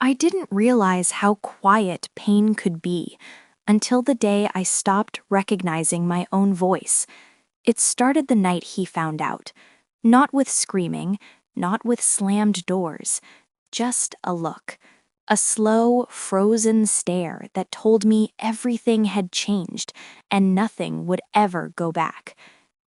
I didn't realize how quiet pain could be until the day I stopped recognizing my own voice. It started the night he found out. Not with screaming, not with slammed doors, just a look. A slow, frozen stare that told me everything had changed and nothing would ever go back.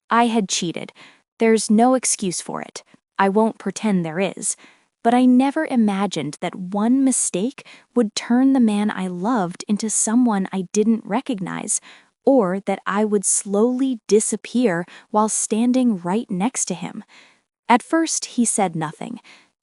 I had cheated. There's no excuse for it. I won't pretend there is. But I never imagined that one mistake would turn the man I loved into someone I didn't recognize, or that I would slowly disappear while standing right next to him. At first, he said nothing.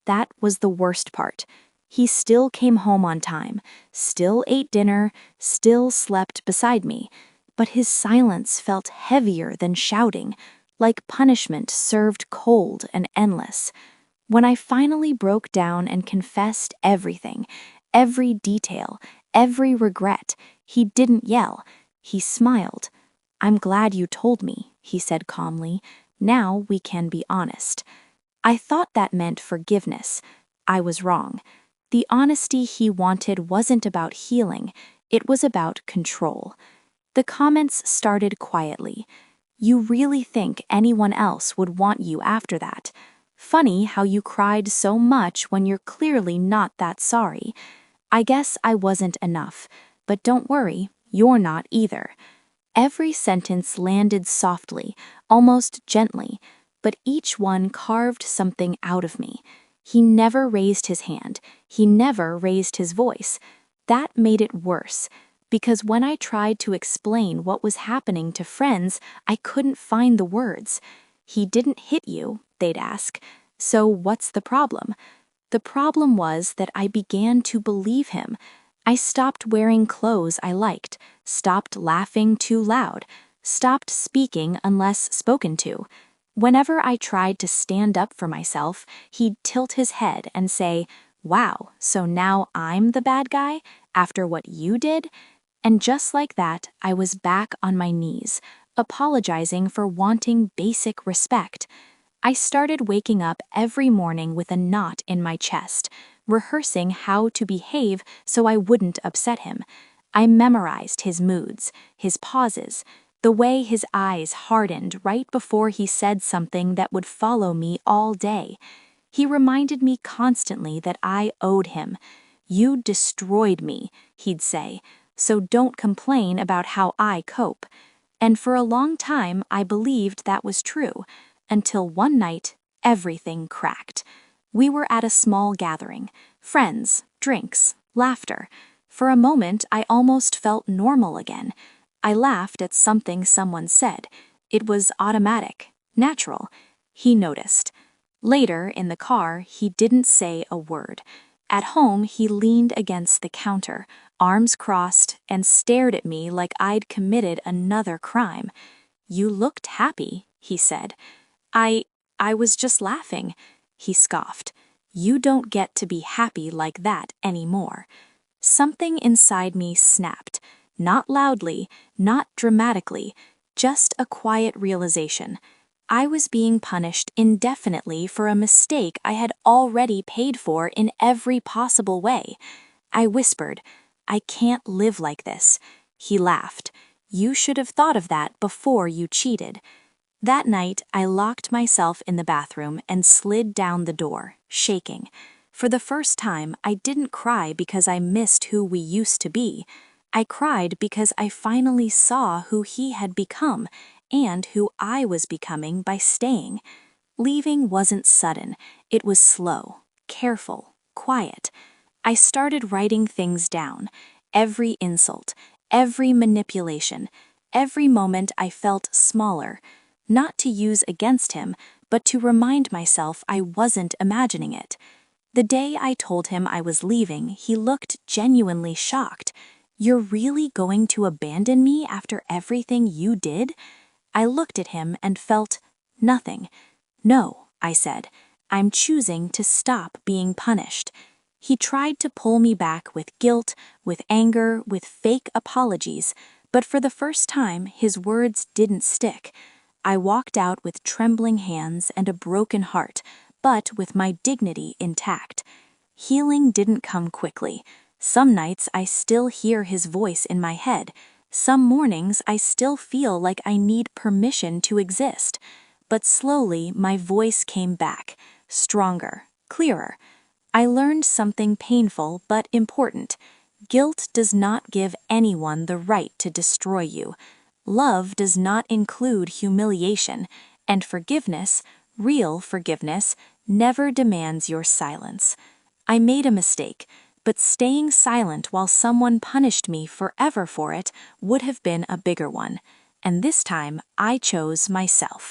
That was the worst part. He still came home on time, still ate dinner, still slept beside me. But his silence felt heavier than shouting, like punishment served cold and endless. When I finally broke down and confessed everything, every detail, every regret, he didn't yell. He smiled. "I'm glad you told me," he said calmly. "Now we can be honest." I thought that meant forgiveness. I was wrong. The honesty he wanted wasn't about healing. It was about control. The comments started quietly. "You really think anyone else would want you after that? Funny how you cried so much when you're clearly not that sorry. I guess I wasn't enough, but don't worry, you're not either." Every sentence landed softly, almost gently, but each one carved something out of me. He never raised his hand. He never raised his voice. That made it worse, because when I tried to explain what was happening to friends, I couldn't find the words. "He didn't hit you," they'd ask. "So what's the problem?" The problem was that I began to believe him. I stopped wearing clothes I liked, stopped laughing too loud, stopped speaking unless spoken to. Whenever I tried to stand up for myself, he'd tilt his head and say, "Wow, so now I'm the bad guy after what you did?" And just like that, I was back on my knees, apologizing for wanting basic respect. I started waking up every morning with a knot in my chest, rehearsing how to behave so I wouldn't upset him. I memorized his moods, his pauses, the way his eyes hardened right before he said something that would follow me all day. He reminded me constantly that I owed him. "You destroyed me," he'd say, "so don't complain about how I cope." And for a long time, I believed that was true, until one night, everything cracked. We were at a small gathering, friends, drinks, laughter. For a moment, I almost felt normal again. I laughed at something someone said. It was automatic, natural. He noticed. Later, in the car, he didn't say a word. At home, he leaned against the counter, arms crossed, and stared at me like I'd committed another crime. "You looked happy," he said. I was just laughing," he scoffed. "You don't get to be happy like that anymore." Something inside me snapped, not loudly, not dramatically, just a quiet realization. I was being punished indefinitely for a mistake I had already paid for in every possible way. I whispered, "I can't live like this." He laughed. "You should have thought of that before you cheated." That night, I locked myself in the bathroom and slid down the door, shaking. For the first time, I didn't cry because I missed who we used to be. I cried because I finally saw who he had become and who I was becoming by staying. Leaving wasn't sudden. It was slow, careful, quiet. I started writing things down. Every insult, every manipulation, every moment I felt smaller. Not to use against him, but to remind myself I wasn't imagining it. The day I told him I was leaving, he looked genuinely shocked. "You're really going to abandon me after everything you did?" I looked at him and felt nothing. "No," I said. "I'm choosing to stop being punished." He tried to pull me back with guilt, with anger, with fake apologies, but for the first time, his words didn't stick. I walked out with trembling hands and a broken heart, but with my dignity intact. Healing didn't come quickly. Some nights I still hear his voice in my head. Some mornings I still feel like I need permission to exist. But slowly my voice came back, stronger, clearer. I learned something painful but important. Guilt does not give anyone the right to destroy you. Love does not include humiliation, and forgiveness, real forgiveness, never demands your silence. I made a mistake, but staying silent while someone punished me forever for it would have been a bigger one. And this time, I chose myself.